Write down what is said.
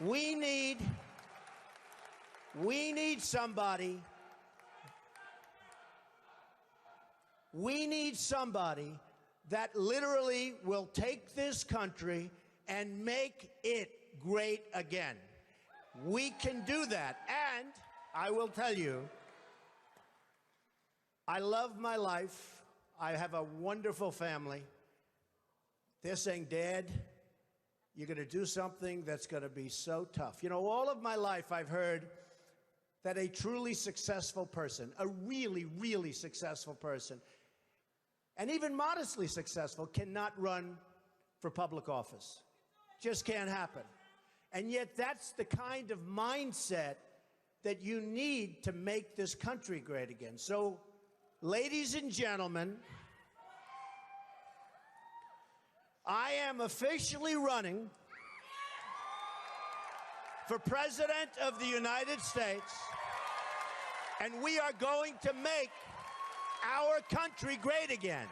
We need somebody. We need somebody that literally will take this country and make it great again. We can do that. And I will tell you, I love my life. I have a wonderful family. They're saying, Dad, you're going to do something that's going to be so tough. You know, all of my life I've heard that a truly successful person, a really, really successful person, and even modestly successful, cannot run for public office. Just can't happen. And yet that's the kind of mindset that you need to make this country great again. So, ladies and gentlemen, I am officially running for President of the United States, and we are going to make our country great again.